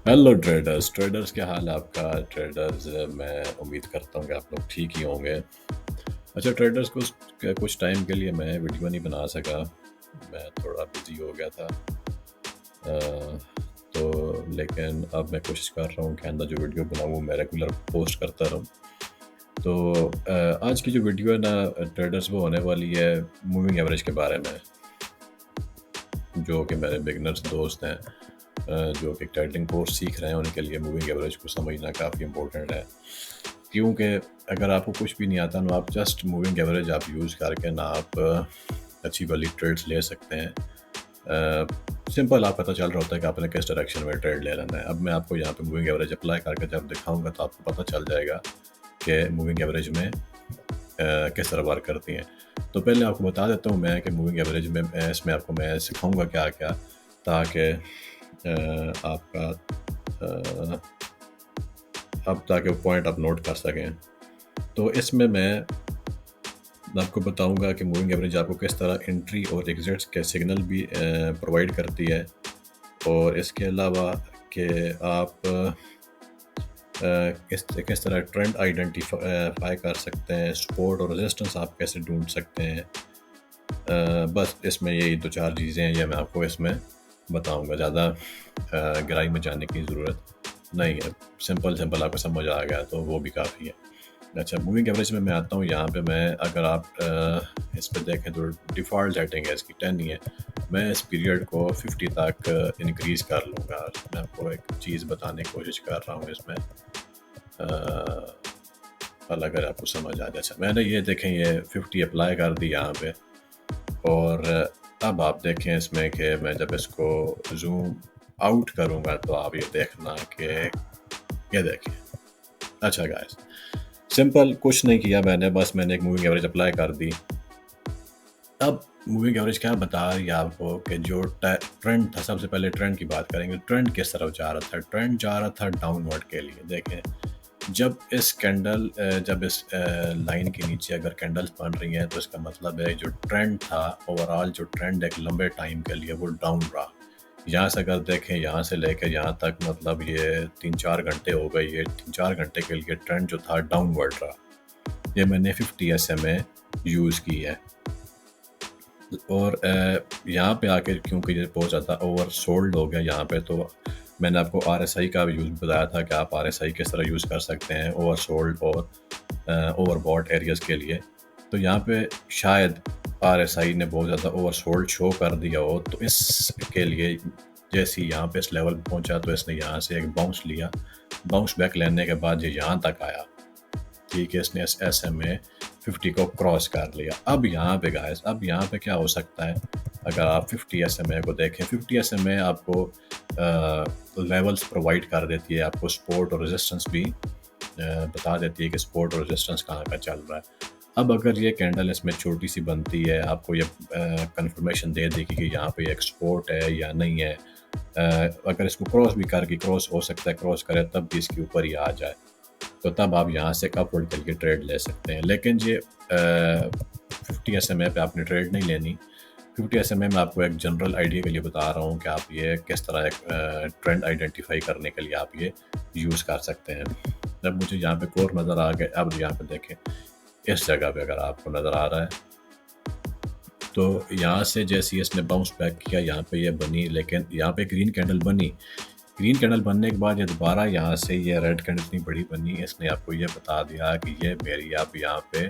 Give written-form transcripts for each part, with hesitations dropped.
Hello traders traders, क्या हाल है आपका? ट्रेडर्स, मैं उम्मीद करता हूँ कि आप लोग ठीक ही होंगे। अच्छा ट्रेडर्स, कुछ टाइम के लिए मैं वीडियो नहीं बना सका। मैं थोड़ा बिजी हो गया था। अ, तो लेकिन अब मैं कोशिश कर रहा हूँ कि आइंदा जो वीडियो बनाऊँ वो मैं रेगुलर पोस्ट करता रहूँ। तो आज की जो वीडियो है ना ट्रेडर्स, वो होने वाली है मूविंग एवरेज के बारे में। जो कि मेरे बिगनर्स दोस्त हैं, जो कि ट्रेडिंग कोर्स सीख रहे हैं, उनके लिए मूविंग एवरेज को समझना काफ़ी इम्पोर्टेंट है। क्योंकि अगर आपको कुछ भी नहीं आता ना, आप जस्ट मूविंग एवरेज आप यूज़ करके ना आप अच्छी वाली ट्रेड्स ले सकते हैं। सिंपल आप पता चल रहा होता है कि आपने किस डायरेक्शन में ट्रेड ले लेना है। अब मैं आपको यहाँ पे मूविंग एवरेज अप्लाई करके जब दिखाऊंगा तो आपको पता चल जाएगा कि मूविंग एवरेज में किस तरह वर्क करती हैं। तो पहले आपको बता देता हूँ मैं कि मूविंग एवरेज में इसमें आपको मैं सिखाऊंगा क्या क्या, ताकि आपका अ, अब ताकि वो पॉइंट आप नोट कर सकें। तो इसमें मैं आपको बताऊंगा कि मूविंग एवरेज आपको किस तरह एंट्री और एग्जिट्स के सिग्नल भी प्रोवाइड करती है, और इसके अलावा कि आप किस तरह ट्रेंड आइडेंटिफाई कर सकते हैं, सपोर्ट और रेजिस्टेंस आप कैसे ढूंढ सकते हैं। बस इसमें यही दो चार चीज़ें हैं, ये मैं आपको इसमें बताऊंगा। ज़्यादा गहराई में जाने की ज़रूरत नहीं है। सिंपल सिंपल आपको समझ आ गया तो वो भी काफ़ी है। अच्छा, मूविंग एवरेज में मैं आता हूँ यहाँ पे। मैं अगर आप इस पे देखें तो डिफ़ॉल्ट सेटिंग है इसकी 10 ही है। मैं इस पीरियड को 50 तक इंक्रीज़ कर लूँगा। मैं आपको एक चीज़ बताने की कोशिश कर रहा हूँ इसमें, कल अगर आपको समझ आ जाए। अच्छा, मैंने ये देखें ये 50 अप्लाई कर दी यहाँ पे, और अब आप देखें इसमें कि मैं जब इसको जूम आउट करूँगा तो आप ये देखना कि ये देखें। अच्छा गाइस, सिंपल कुछ नहीं किया मैंने, बस मैंने एक मूविंग एवरेज अप्लाई कर दी। अब मूविंग एवरेज क्या बता रही है आपको कि जो ट्रेंड था, सबसे पहले ट्रेंड की बात करेंगे। ट्रेंड किस तरफ जा रहा था? ट्रेंड जा रहा था डाउनवर्ड के लिए। देखें, जब इस कैंडल जब इस लाइन के नीचे अगर कैंडल्स बन रही हैं तो इसका मतलब है जो ट्रेंड था, ओवरऑल जो ट्रेंड एक लंबे टाइम के लिए वो डाउन रहा। यहाँ से अगर देखें, यहाँ से लेकर यहाँ तक, मतलब ये 3-4 घंटे हो गए। ये 3-4 घंटे के लिए ट्रेंड जो था डाउनवर्ड रहा। ये मैंने 50 SMA यूज़ की है। और यहाँ पे आके क्योंकि ये बहुत ज़्यादा ओवर सोल्ड हो गया यहाँ पे, तो मैंने आपको RSI का भी यूज़ बताया था कि आप RSI किस तरह यूज़ कर सकते हैं ओवर सोल्ड और ओवर बॉट एरियाज़ के लिए। तो यहाँ पे शायद RSI ने बहुत ज़्यादा ओवर सोल्ड शो कर दिया हो, तो इसके लिए जैसे ही यहाँ पे इस लेवल पे पहुँचा तो इसने यहाँ से एक बाउंस लिया। बाउंस बैक लेने के बाद ये यहाँ तक आया। ठीक है, इसने SMA 50 को क्रॉस कर लिया। अब यहाँ पे गाइस, अब यहाँ पे क्या हो सकता है? अगर आप 50 SMA को देखें, 50 SMA आपको लेवल्स प्रोवाइड कर देती है, आपको सपोर्ट और रेजिस्टेंस भी बता देती है कि सपोर्ट और रेजिस्टेंस कहाँ का चल रहा है। अब अगर ये कैंडल इसमें छोटी सी बनती है, आपको ये कंफर्मेशन दे देगी कि यहाँ पे एक सपोर्ट है या नहीं है। अगर इसको क्रॉस भी करके, क्रॉस हो सकता है क्रॉस करे तब भी इसके ऊपर ही आ जाए, तो तब आप यहाँ से अपवर्ड करके ट्रेड ले सकते हैं। लेकिन ये 50 SMA पे आपने ट्रेड नहीं लेनी। 50 SMA में आपको एक जनरल आइडिया के लिए बता रहा हूँ कि आप ये किस तरह एक ट्रेंड आइडेंटिफाई करने के लिए आप ये यूज़ कर सकते हैं। जब मुझे यहाँ पे कोर नज़र आ गए, अब यहाँ पे देखें, इस जगह पे अगर आपको नज़र आ रहा है तो यहाँ से जैसे ही इसने बाउंस बैक किया, यहाँ पे ये बनी, लेकिन यहाँ पे ग्रीन कैंडल बनी। ग्रीन कैंडल बनने के बाद ये दोबारा यहाँ से ये रेड कैंडल इतनी बड़ी बनी, इसने आपको ये बता दिया कि ये मेरी अब यहाँ पे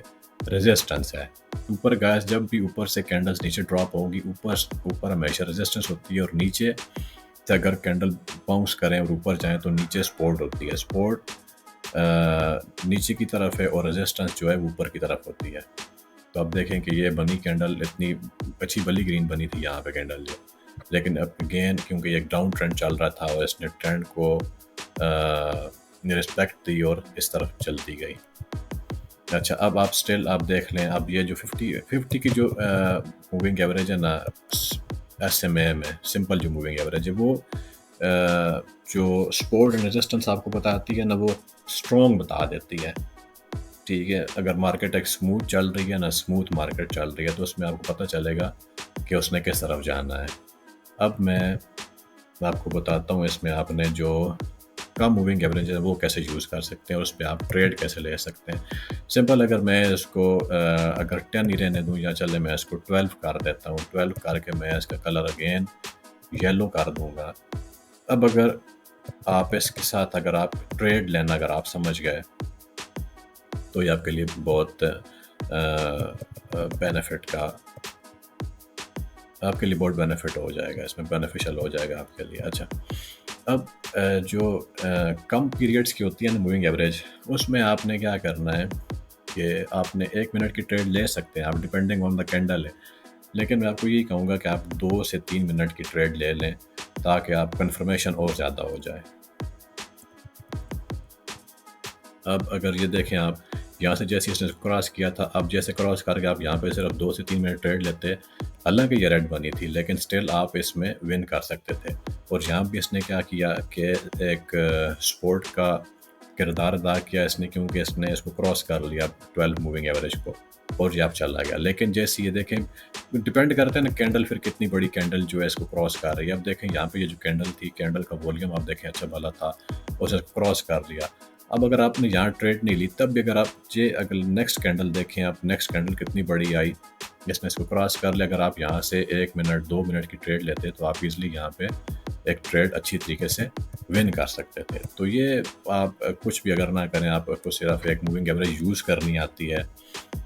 रेजिस्टेंस है। ऊपर गैस जब भी ऊपर से कैंडल्स नीचे ड्रॉप होगी, ऊपर ऊपर हमेशा रेजिस्टेंस होती है, और नीचे से अगर कैंडल बाउंस करें और ऊपर जाएं तो नीचे सपोर्ट होती है। सपोर्ट नीचे की तरफ है और रेजिस्टेंस जो है वो ऊपर की तरफ होती है। तो अब देखें कि ये बनी कैंडल इतनी अच्छी भली ग्रीन बनी थी यहाँ पे कैंडल जो, लेकिन अब अगेन क्योंकि एक डाउन ट्रेंड चल रहा था और इसने ट्रेंड को रिस्पेक्ट दी और इस तरफ चलती गई। अच्छा, अब आप स्टिल आप देख लें, अब ये जो 50 की जो मूविंग एवरेज है ना SMA में, सिंपल जो मूविंग एवरेज है वो जो सपोर्ट एंड रेजिस्टेंस आपको बताती है ना, वो स्ट्रॉन्ग बता देती है। ठीक है, अगर मार्केट एक स्मूथ चल रही है ना, स्मूथ मार्केट चल रही है, तो उसमें आपको पता चलेगा कि उसने किस तरफ जाना है। अब मैं मैं आपको बताता हूँ इसमें आपने जो कम मूविंग एवरेज है वो कैसे यूज़ कर सकते हैं और उस पे आप ट्रेड कैसे ले सकते हैं। सिंपल अगर मैं इसको अगर 10 ही रहने दूँ या चले मैं इसको 12 कर देता हूँ, 12 करके मैं इसका कलर अगेन येलो कर दूँगा। अब अगर आप इसके साथ अगर आप ट्रेड लेना अगर आप समझ गए, तो ये आपके लिए बहुत बेनिफिट का आपके लिए बहुत बेनिफिट हो जाएगा, इसमें बेनिफिशियल हो जाएगा आपके लिए। अच्छा, अब जो कम पीरियड्स की होती है ना मूविंग एवरेज, उसमें आपने क्या करना है कि आपने 1 मिनट की ट्रेड ले सकते हैं आप, डिपेंडिंग ऑन द कैंडल है। लेकिन मैं आपको यही कहूँगा कि आप 2 से 3 मिनट की ट्रेड ले लें, ताकि आप कन्फर्मेशन और ज़्यादा हो जाए। अब अगर ये देखें आप यहाँ से जैसे इसने क्रॉस किया था, अब जैसे क्रॉस करके आप यहाँ पे सिर्फ 2 से 3 मिनट ट्रेड लेते, हालांकि ये रेड बनी थी लेकिन स्टिल आप इसमें विन कर सकते थे। और यहाँ भी इसने क्या किया कि एक स्पोर्ट का किरदार अदा किया इसने, क्योंकि इसने इसको क्रॉस कर लिया 12 मूविंग एवरेज को, और ये आप चला गया। लेकिन जैसे ये देखें, डिपेंड करता है ना कैंडल, फिर कितनी बड़ी कैंडल जो है इसको क्रॉस कर रही है। अब देखें यहाँ पे ये जो कैंडल थी, कैंडल का वॉल्यूम आप देखें अच्छा भला था, उसे क्रॉस कर लिया। अब अगर आपने यहाँ ट्रेड नहीं ली, तब भी अगर आप ये अगर नेक्स्ट कैंडल देखें, आप नेक्स्ट कैंडल कितनी बड़ी आई, जिसने इसको क्रॉस कर लिया, अगर आप यहाँ से 1 मिनट 2 मिनट की ट्रेड लेते तो आप इजली यहाँ पे एक ट्रेड अच्छी तरीके से विन कर सकते थे। तो ये आप कुछ भी अगर ना करें, आपको सिर्फ एक मूविंग एवरेज यूज़ करनी आती है,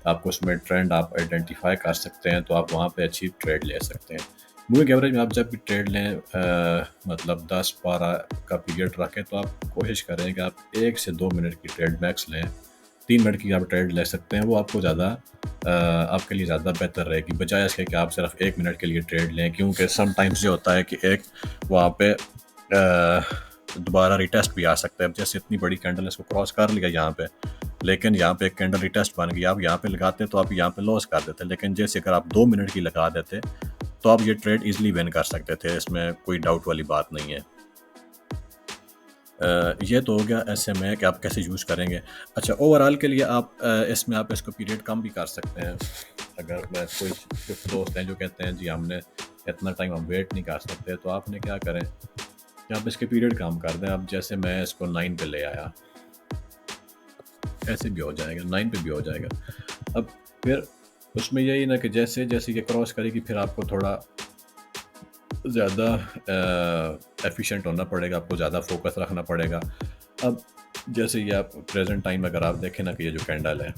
आपको उसमें ट्रेंड आप आइडेंटिफाई कर सकते हैं, तो आप वहाँ पे अच्छी ट्रेड ले सकते हैं। मूविंग एवरेज में आप जब भी ट्रेड लें, मतलब 10-12 का पीरियड रखें, तो आप कोशिश करें कि आप 1 से 2 मिनट की ट्रेड मैक्स लें। 3 मिनट की आप ट्रेड ले सकते हैं, वो आपको ज़्यादा आपके लिए ज़्यादा बेहतर रहेगी, बजाय इसके कि आप सिर्फ 1 मिनट के लिए ट्रेड लें। क्योंकि समटाइम्स ये होता है कि एक वहाँ पे दोबारा रिटेस्ट भी आ सकता है। अब जैसे इतनी बड़ी कैंडल इसको क्रॉस कर लिया यहाँ पे, लेकिन यहाँ पे एक कैंडल रिटेस्ट बन गई, आप यहाँ पे लगाते तो आप यहाँ पे लॉस कर देते। लेकिन जैसे अगर आप 2 मिनट की लगा देते, तो आप ये ट्रेड इजीली विन कर सकते थे, इसमें कोई डाउट वाली बात नहीं है। ये तो हो गया ऐसे में कि आप कैसे यूज़ करेंगे। अच्छा, ओवरऑल के लिए आप इसमें आप इसको पीरियड कम भी कर सकते हैं। अगर मैं कोई कुछ दोस्त हैं जो कहते हैं जी हमने इतना टाइम हम वेट नहीं कर सकते, तो आपने क्या करें कि आप इसके पीरियड कम कर दें। अब जैसे मैं इसको 9 पे ले आया, ऐसे भी हो जाएगा, 9 पे भी हो जाएगा। अब फिर उसमें यही ना कि जैसे जैसे ये क्रॉस करेगी, फिर आपको थोड़ा ज़्यादा एफिशिएंट होना पड़ेगा, आपको ज़्यादा फोकस रखना पड़ेगा। अब जैसे ये आप प्रेजेंट टाइम अगर आप देखें ना कि ये जो कैंडल है,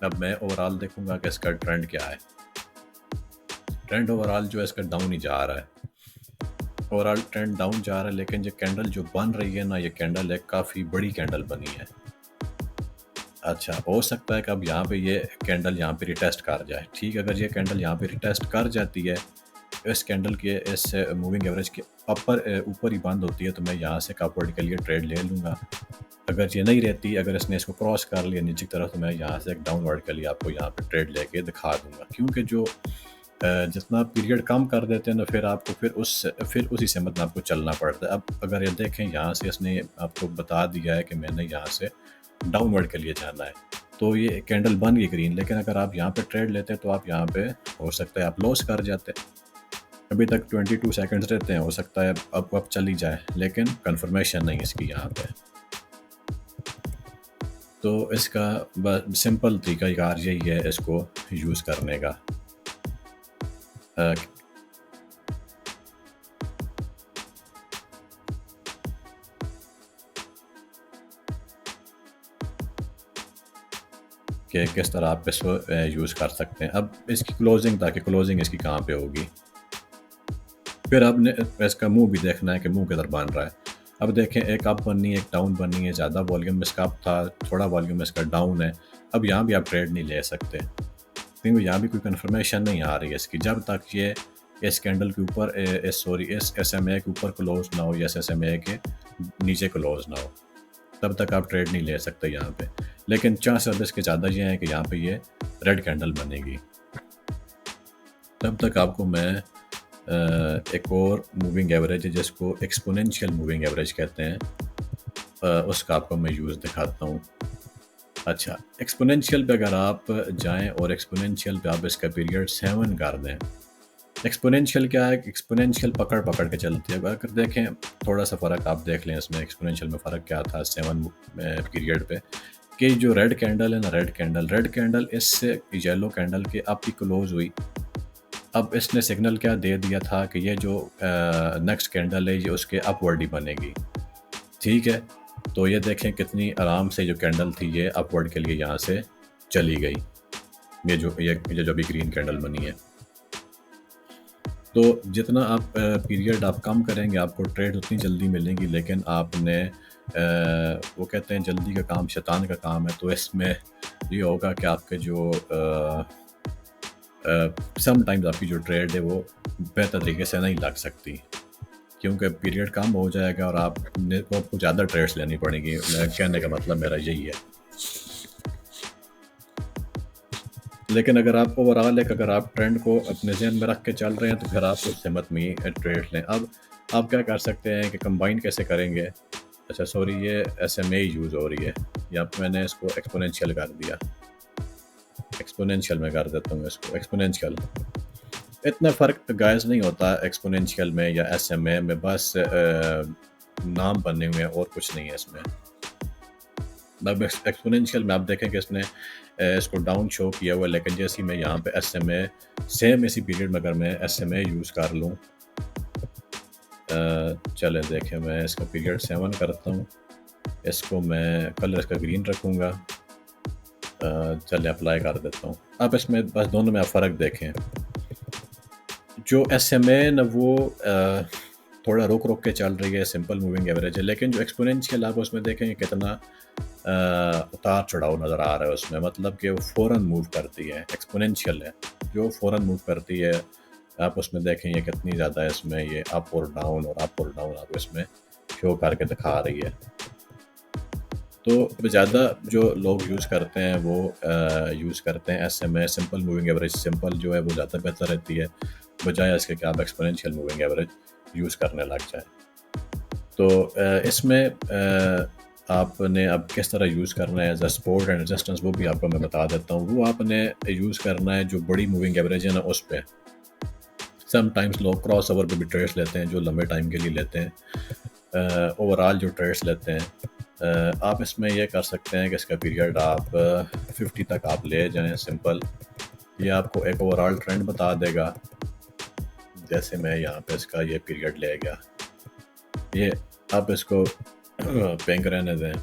अब मैं ओवरऑल देखूंगा कि इसका ट्रेंड क्या है। ट्रेंड ओवरऑल जो है इसका डाउन ही जा रहा है, ओवरऑल ट्रेंड डाउन जा रहा है। लेकिन ये कैंडल जो बन रही है ना, ये कैंडल एक काफ़ी बड़ी कैंडल बनी है। अच्छा, हो सकता है कि अब यहाँ पे ये कैंडल यहाँ पे रिटेस्ट कर जाए। ठीक, अगर ये कैंडल यहाँ पे रिटेस्ट कर जाती है, इस कैंडल के इस मूविंग एवरेज के ऊपर ही बंद होती है, तो मैं यहाँ से अपवर्ड के लिए ट्रेड ले लूँगा। अगर ये नहीं रहती, अगर इसने इसको क्रॉस कर लिया नीचे की तरफ, तो मैं यहाँ से एक डाउनवर्ड के लिए आपको यहाँ पे ट्रेड लेके दिखा दूँगा। क्योंकि जो जितना पीरियड कम कर देते हैं ना, फिर आपको फिर उसी समत में आपको चलना पड़ता है। अब अगर ये देखें, यहाँ से इसने आपको बता दिया है कि मैंने यहाँ से डाउनवर्ड के लिए जाना है, तो ये कैंडल बन गई ग्रीन। लेकिन अगर आप यहाँ पे ट्रेड लेते तो आप यहाँ पे हो सकता है आप लॉस कर जाते। अभी तक 22 सेकंड्स रहते हैं, हो सकता है अब चली जाए, लेकिन कंफर्मेशन नहीं इसकी यहाँ पे। तो इसका सिंपल तरीका कार यही है इसको यूज़ करने का। कि किस तरह आप इसको यूज़ कर सकते हैं। अब इसकी क्लोजिंग, ताकि क्लोजिंग इसकी कहाँ पे होगी, फिर आपने इसका मुंह भी देखना है कि मुंह किधर बन रहा है। अब देखें, एक अप बननी है, एक डाउन बननी है। ज़्यादा वॉल्यूम इसका अप था, थोड़ा वॉल्यूम इसका डाउन है। अब यहाँ भी आप ट्रेड नहीं ले सकते, क्योंकि यहाँ भी कोई कंफर्मेशन नहीं आ रही है इसकी। जब तक ये इस कैंडल के ऊपर इस SMA के ऊपर क्लोज ना हो, या SMA के नीचे क्लोज ना हो, तब तक आप ट्रेड नहीं ले सकते यहाँ पे। लेकिन चांसेस इसके ज़्यादा ये हैं कि यहाँ पे ये रेड कैंडल बनेगी। तब तक आपको मैं एक और मूविंग एवरेज है जिसको एक्सपोनेंशियल मूविंग एवरेज कहते हैं, उसका आपको मैं यूज़ दिखाता हूँ। अच्छा, एक्सपोनेंशियल पे अगर आप जाएं और एक्सपोनेंशियल पे आप इसका पीरियड 7 कर दें, एक्सपोनेंशियल क्या है, एक्सपोनेंशियल पकड़ पकड़ के चलती है। अगर देखें थोड़ा सा फ़र्क आप देख लें इसमें, एक्सपोनेंशियल में फ़र्क क्या था 7 पीरियड पे, कि जो रेड कैंडल है ना, रेड कैंडल इससे येलो कैंडल के अप ही क्लोज हुई। अब इसने सिग्नल क्या दे दिया था कि ये जो नेक्स्ट कैंडल है ये उसके अपवर्ड ही बनेगी। ठीक है, तो ये देखें कितनी आराम से जो कैंडल थी ये अपवर्ड के लिए यहाँ से चली गई। ये जो अभी ग्रीन कैंडल बनी है। तो जितना आप पीरियड आप कम करेंगे आपको ट्रेड उतनी जल्दी मिलेंगी, लेकिन आपने वो कहते हैं जल्दी का काम शैतान का काम है। तो इसमें ये होगा कि आपके जो समटाइम्स आपकी जो ट्रेड है वो बेहतर तरीके से नहीं लग सकती, क्योंकि पीरियड कम हो जाएगा और आपको ज़्यादा ट्रेड्स लेनी पड़ेंगी। कहने का मतलब मेरा यही है। लेकिन अगर आप ओवरऑल अगर आप ट्रेंड को अपने जहन में रख के चल रहे हैं तो फिर आप उससे मत में ट्रेड लें। अब आप क्या कर सकते हैं कि कंबाइन कैसे करेंगे। अच्छा सॉरी, ये SMA यूज़ हो रही है, या मैंने इसको एक्सपोनेंशियल कर दिया। एक्सपोनेंशियल में कर देता हूँ इसको एक्सपोनेंशियल। इतना फ़र्क तो गाइस नहीं होता एक्सपोनेंशियल में या SMA में, बस नाम बने हुए हैं और कुछ नहीं है इसमें। अब एक्सपोनेंशियल में आप देखें कि इसने इसको डाउन शो किया हुआ है, लेकिन जैसे मैं यहाँ पे SMA सेम इसी पीरियड में अगर मैं SMA यूज़ कर लूँ, चलें देखें मैं इसका पीरियड 7 करता हूँ, इसको मैं कलर इसका ग्रीन रखूँगा, चलें अप्लाई कर देता हूँ। अब इसमें बस दोनों में आप फ़र्क देखें। जो SMA है ना वो थोड़ा रुक रुक के चल रही है, सिंपल मूविंग एवरेज है, लेकिन जो एक्सपोनेंशियल आप उसमें देखेंगे कितना उतार चढ़ाव नज़र आ रहा है उसमें, मतलब कि वो फ़ौरन मूव करती है। एक्सपोनेंशियल है जो फ़ौरन मूव करती है। आप उसमें देखें ये कितनी ज़्यादा इसमें ये अप और डाउन आप इसमें शो करके दिखा रही है। तो ज़्यादा जो लोग यूज़ करते हैं वो यूज़ करते हैं SMA simple moving average. Simple जो है वो ज़्यादा बेहतर रहती है बजाय इसके कि आप एक्सपोनेंशियल मूविंग एवरेज यूज़ करने लग जाए। तो इसमें आपने अब किस तरह यूज़ करना है as a support and resistance, वो भी आपको मैं बता देता हूँ। वो आपने यूज़ करना है जो बड़ी मूविंग एवरेज है ना उस पर। समटाइम्स लोग क्रॉस ओवर पर भी ट्रेड्स लेते हैं जो लंबे टाइम के लिए लेते हैं। ओवरऑल जो ट्रेड्स लेते हैं आप इसमें ये कर सकते हैं कि इसका पीरियड आप 50 तक आप ले जाएं सिंपल। ये आपको एक ओवरऑल ट्रेंड बता देगा। जैसे मैं यहाँ पे इसका ये पीरियड ले गया, ये आप इसको पिंक रहने दें,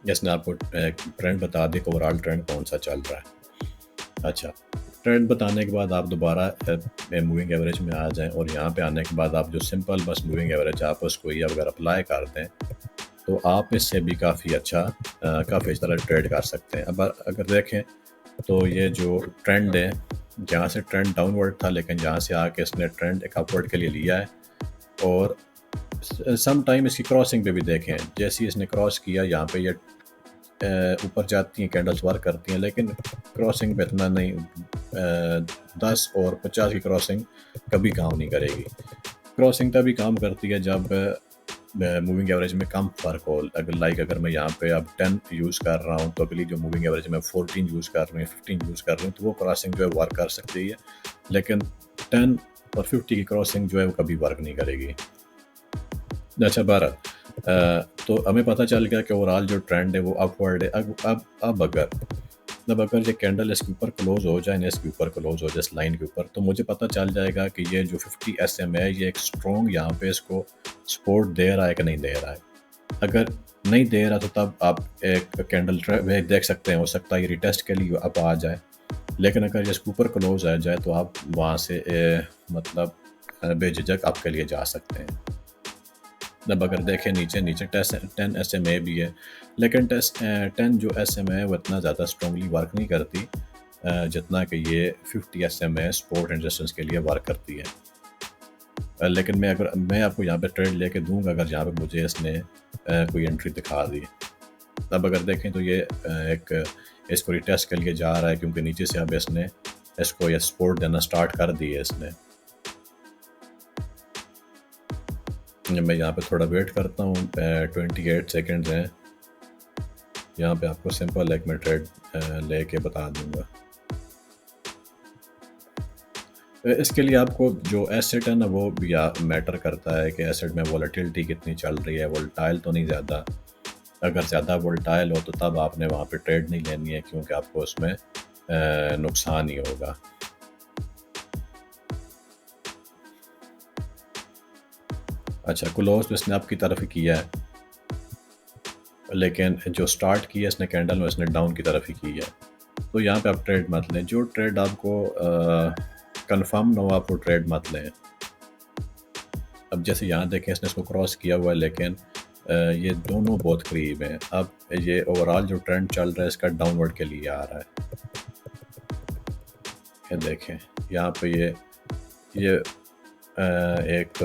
जिसने आपको ट्रेंड बता दी कि ओवरऑल ट्रेंड कौन सा चल रहा है। अच्छा, ट्रेंड बताने के बाद आप दोबारा मूविंग एवरेज में आ जाएं और यहाँ पे आने के बाद आप जो सिंपल बस मूविंग एवरेज आप उसको ही अगर अप्लाई कर दें तो आप इससे भी काफ़ी इस तरह ट्रेड कर सकते हैं। अब अगर देखें तो ये जो ट्रेंड है, जहाँ से ट्रेंड डाउनवर्ड था लेकिन जहाँ से आके इसने ट्रेंड एक अपवर्ड के लिए लिया है, और सम टाइम इसकी क्रॉसिंग पे भी देखें, जैसे ही इसने क्रॉस किया यहाँ पे ये ऊपर जाती हैं, कैंडल्स वर्क करती हैं, लेकिन क्रॉसिंग पे इतना नहीं। 10 और 50 की क्रॉसिंग कभी काम नहीं करेगी। क्रॉसिंग तभी काम करती है जब मूविंग एवरेज में कम फ़र्क हो। अगर मैं यहाँ पे अब 10 यूज़ कर रहा हूँ तो अगली जो मूविंग एवरेज में 14 यूज़ कर रही हूँ, 15 यूज़ कर रही हूँ, तो वो क्रॉसिंग जो है वर्क कर सकती है, लेकिन 10 और 50 की क्रॉसिंग जो है वो कभी वर्क नहीं करेगी। अच्छा 12, तो हमें पता चल गया कि ओवरऑल जो ट्रेंड है वो अपवर्ड है। अब अगर ये कैंडल इसके ऊपर क्लोज हो जाए, इसके ऊपर क्लोज हो जाए इस लाइन के ऊपर, तो मुझे पता चल जाएगा कि ये जो 50 SMA है ये एक स्ट्रॉन्ग यहाँ पे इसको सपोर्ट दे रहा है कि नहीं दे रहा है। अगर नहीं दे रहा तो तब आप एक कैंडल देख सकते हैं, हो सकता है ये रिटेस्ट के लिए अब आ जाए, लेकिन अगर इसके ऊपर क्लोज आ जाए तो आप वहाँ से मतलब बेझिझक आपके लिए जा सकते हैं। अब अगर देखें नीचे 10 SMA भी है, लेकिन 10 जो SMA है वो इतना ज़्यादा स्ट्रॉन्गली वर्क नहीं करती जितना कि ये 50 SMA सपोर्ट एंड रेजिस्टेंस के लिए वर्क करती है। लेकिन मैं आपको यहाँ पे ट्रेड लेके दूंगा अगर यहाँ पे मुझे इसने कोई एंट्री दिखा दी। तब अगर देखें तो ये इसको रिटेस्ट के लिए जा रहा है, क्योंकि नीचे से अब इसने इसको ये सपोर्ट देना स्टार्ट कर दी है इसने। मैं यहाँ पे थोड़ा वेट करता हूँ, 28 सेकंड्स हैं। यहाँ पे आपको सिंपल एक मैं ट्रेड लेके बता दूंगा। इसके लिए आपको जो एसेट है ना वो भी मैटर करता है कि एसेट में वॉलेटिलिटी कितनी चल रही है, वोलेटाइल तो नहीं ज़्यादा। अगर ज़्यादा वोलेटाइल हो तो तब आपने वहाँ पे ट्रेड नहीं लेनी है, क्योंकि आपको उसमें नुकसान ही होगा। अच्छा, क्लोज तो इसने आपकी तरफ ही किया है, लेकिन जो स्टार्ट किया इसने कैंडल में, इसने डाउन की तरफ ही की है। तो यहाँ पे आप ट्रेड मत लें, जो ट्रेड आपको कंफर्म ना हो आप वो ट्रेड मत लें। अब जैसे यहाँ देखें इसने इसको क्रॉस किया हुआ है, लेकिन ये दोनों बहुत करीब हैं। अब ये ओवरऑल जो ट्रेंड चल रहा है इसका डाउनवर्ड के लिए आ रहा है। ये देखें यहाँ पे ये एक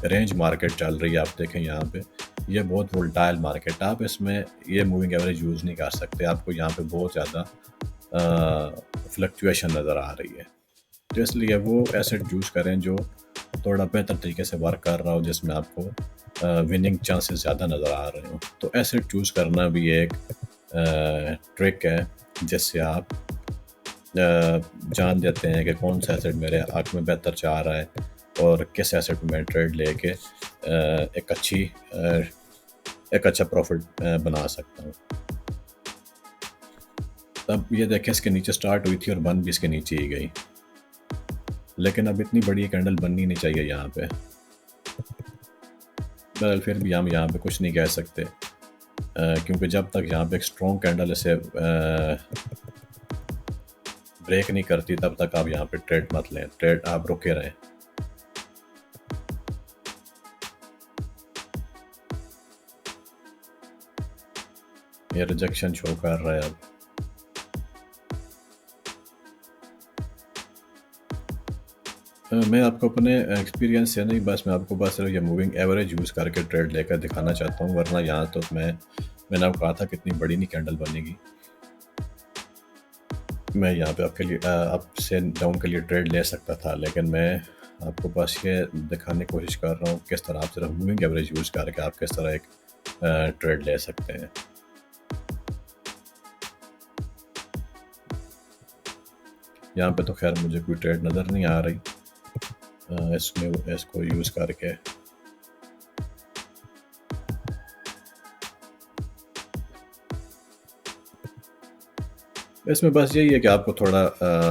रेंज मार्केट चल रही है। आप देखें यहाँ पे ये बहुत वोलेटाइल मार्केट, आप इसमें ये मूविंग एवरेज यूज़ नहीं कर सकते। आपको यहाँ पे बहुत ज़्यादा फ्लक्चुएशन नज़र आ रही है। तो इसलिए वो एसेट चूज़ करें जो थोड़ा बेहतर तरीके से वर्क कर रहा हो, जिसमें आपको विनिंग चांसेस ज़्यादा नज़र आ रहे हो। तो एसेट चूज़ करना भी एक ट्रिक है, जिससे आप जान देते हैं कि कौन सा एसेट मेरे हक में बेहतर चाह रहा है और किस एसेट में मैं ट्रेड लेके एक अच्छा प्रॉफिट बना सकता हूँ। तब ये देखें इसके नीचे स्टार्ट हुई थी और बंद भी इसके नीचे ही गई, लेकिन अब इतनी बड़ी कैंडल बननी नहीं चाहिए यहाँ पे। बहरहाल फिर भी हम यहाँ पे कुछ नहीं कह सकते, क्योंकि जब तक यहाँ पे एक स्ट्रॉन्ग कैंडल इसे ब्रेक नहीं करती तब तक आप यहाँ पे ट्रेड मत लें, ट्रेड आप रुके रहें। ये रिजेक्शन शो कर रहा है अब। मैं आपको अपने एक्सपीरियंस से नहीं, बस मैं आपको बस ये मूविंग एवरेज यूज़ करके ट्रेड लेकर दिखाना चाहता हूँ, वरना यहाँ तो मैंने आपको कहा था कितनी बड़ी नहीं कैंडल बनेगी। मैं यहाँ पे आपके लिए अप से डाउन के लिए ट्रेड ले सकता था, लेकिन मैं आपको बस ये दिखाने की कोशिश कर रहा हूँ किस तरह आप सिर्फ मूविंग एवरेज यूज़ करके आप किस तरह एक ट्रेड ले सकते हैं। यहाँ पे तो खैर मुझे कोई ट्रेड नज़र नहीं आ रही इसमें इसको यूज़ करके। इसमें बस यही है कि आपको थोड़ा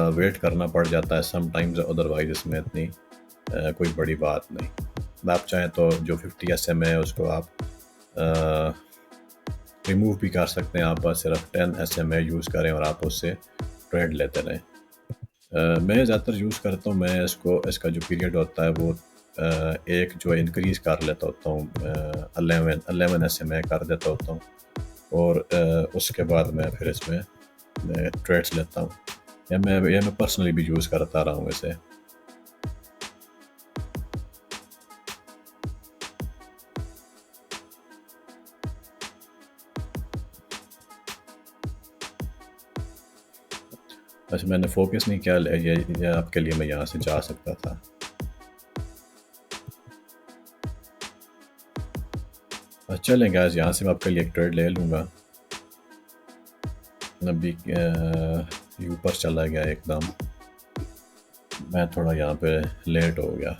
वेट करना पड़ जाता है समटाइम्स, अदरवाइज इसमें इतनी कोई बड़ी बात नहीं। आप चाहें तो जो 50 SMA है उसको आप रिमूव भी कर सकते हैं। आप बस सिर्फ 10 SMA यूज़ करें और आप उससे ट्रेड लेते रहें। मैं ज़्यादातर यूज़ करता हूँ, मैं इसका जो पीरियड होता है वो एक जो इंक्रीज़ कर लेता होता हूँ, 11 SMA कर देता होता हूँ, और उसके बाद मैं फिर इसमें ट्रेड्स लेता हूँ। मैं पर्सनली भी यूज़ करता रहा हूँ इसे। अच्छा, मैंने फोकस नहीं किया, ये आपके लिए मैं यहाँ से जा सकता था। चलें गाइस, यहाँ से मैं आपके लिए एक ट्रेड ले लूँगा। अभी ये ऊपर चला गया एकदम, मैं थोड़ा यहाँ पे लेट हो गया।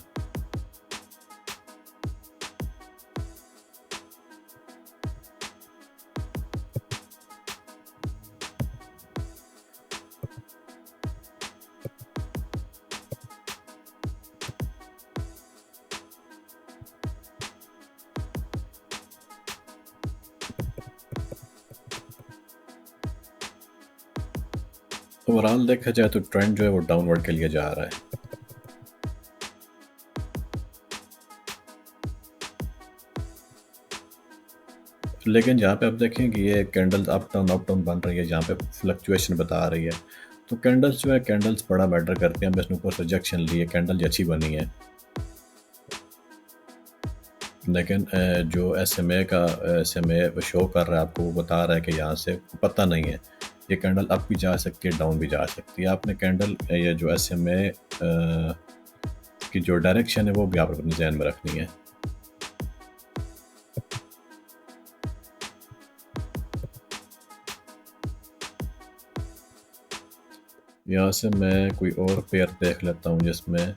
ओवरऑल देखा जाए तो ट्रेंड जो है वो डाउनवर्ड के लिए जा रहा है। लेकिन जहाँ पे आप देखें कि ये कैंडल्स अप डाउन बन रही है, जहाँ पे फ्लक्चुएशन बता रही है, तो कैंडल्स जो है कैंडल्स बड़ा मैटर करती हैं। हम इसने ऊपर सजेक्शन लिए, कैंडल अच्छी बनी है, लेकिन जो SMA शो कर रहा है आपको, वो बता रहा है कि यहाँ से पता नहीं है, ये कैंडल अप भी जा सकती है, डाउन भी जा सकती है। आपने कैंडल ये जो SMA की जो डायरेक्शन है वो भी आप अपने जहन में रखनी है। यहाँ से मैं कोई और पेयर देख लेता हूँ जिसमें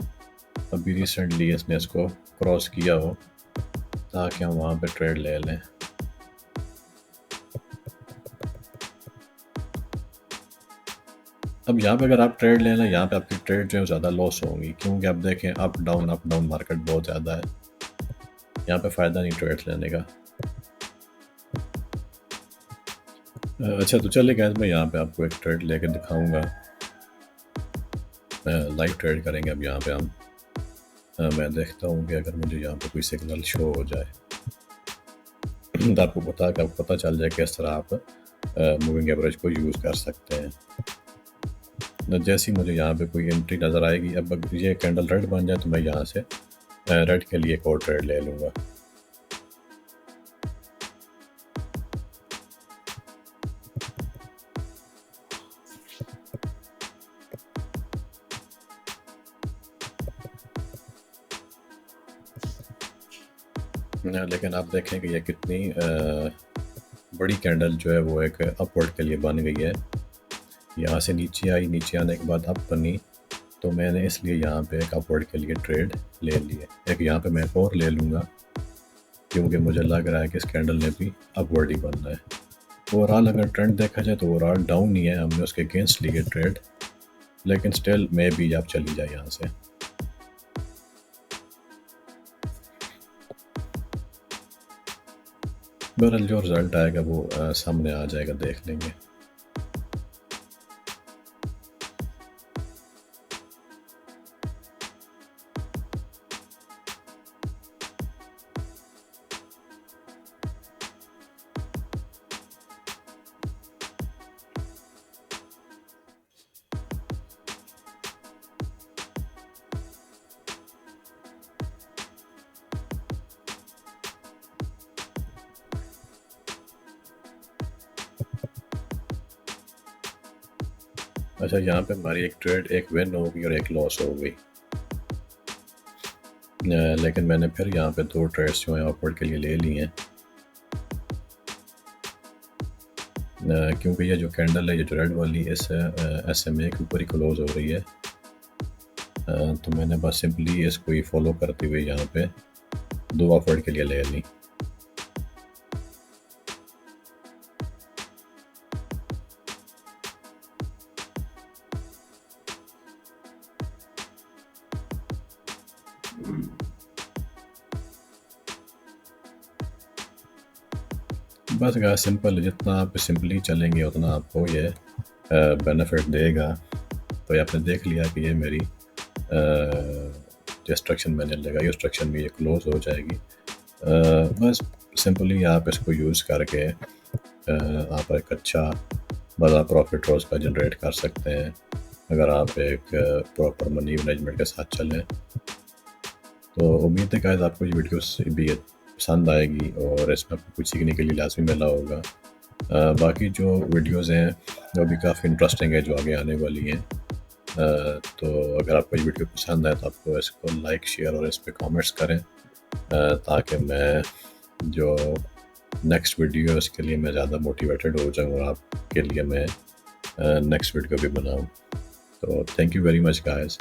अभी रिसेंटली इसने इसको क्रॉस किया हो, ताकि हम वहाँ पे ट्रेड ले लें। अब यहाँ पे अगर आप ट्रेड लेना, यहाँ पे आपकी ट्रेड जो है ज़्यादा लॉस होंगी, क्योंकि आप देखें अप डाउन मार्केट बहुत ज़्यादा है। यहाँ पे फ़ायदा नहीं ट्रेड लेने का। अच्छा तो चले गए, मैं यहाँ पे आपको एक ट्रेड लेके दिखाऊंगा। लाइव ट्रेड करेंगे अब यहाँ पे हम। मैं देखता हूँ कि अगर मुझे यहाँ पे कोई सिग्नल शो हो जाए तो आपको पता चल जाए किस तरह आप मूविंग एवरेज को यूज़ कर सकते हैं। जैसे ही मुझे यहाँ पे कोई एंट्री नज़र आएगी, अब अगर ये कैंडल रेड बन जाए तो मैं यहाँ से रेड के लिए एक और ट्रेड ले लूँगा। लेकिन आप देखें कि ये कितनी बड़ी कैंडल जो है वो एक अपवर्ड के लिए बन गई है। यहाँ से नीचे आई, नीचे आने के बाद अप बनी, तो मैंने इसलिए यहाँ पे एक अपवर्ड के लिए ट्रेड ले लिए। एक यहाँ पे मैं एक और ले लूँगा, क्योंकि मुझे लग रहा है कि इस कैंडल ने भी अपवर्ड ही बनना है। ओवरऑल अगर ट्रेंड देखा जाए तो ओवरऑल डाउन ही है, हमने उसके अगेंस्ट लिए ट्रेड, लेकिन स्टिल मे भी आप चली जाए यहाँ से। बहरहाल जो रिज़ल्ट आएगा वो सामने आ जाएगा, देख लेंगे। अच्छा, यहाँ पे हमारी एक ट्रेड एक विन हो गई और एक लॉस हो गई। लेकिन मैंने फिर यहाँ पे 2 ट्रेड्स जो हैं अपवर्ड के लिए ले लिए हैं, क्योंकि ये जो कैंडल है, ये जो रेड वाली, इस SMA के ऊपर ही क्लोज हो रही है। तो मैंने बस सिंपली इसको ही फॉलो करते हुए यहाँ पे 2 अपवर्ड के लिए ले ली। बस गाइस सिंपल, जितना आप सिंपली चलेंगे उतना आपको ये बेनिफिट देगा। तो ये आपने देख लिया कि ये मेरी जो इंस्ट्रक्शन मैंने लगाई, इंस्ट्रक्शन में ये क्लोज हो जाएगी। बस सिंपली आप इसको यूज़ करके आप एक अच्छा बड़ा प्रॉफिट रोज़ का जनरेट कर सकते हैं, अगर आप एक प्रॉपर मनी मैनेजमेंट के साथ चलें। तो उम्मीद है गाइस आपको ये वीडियो भी पसंद आएगी और इसमें आपको कुछ सीखने के लिए लाजमी मिला होगा। बाकी जो वीडियोज़ हैं वो भी काफ़ी इंटरेस्टिंग है जो आगे आने वाली हैं। तो अगर आपको ये वीडियो पसंद आए तो आपको इसको लाइक, शेयर और इस पर कॉमेंट्स करें, ताकि मैं जो नेक्स्ट वीडियो है उसके लिए मैं ज़्यादा मोटिवेटेड हो जाऊँ और आपके लिए मैं नेक्स्ट वीडियो भी बनाऊँ। तो thank you very much guys.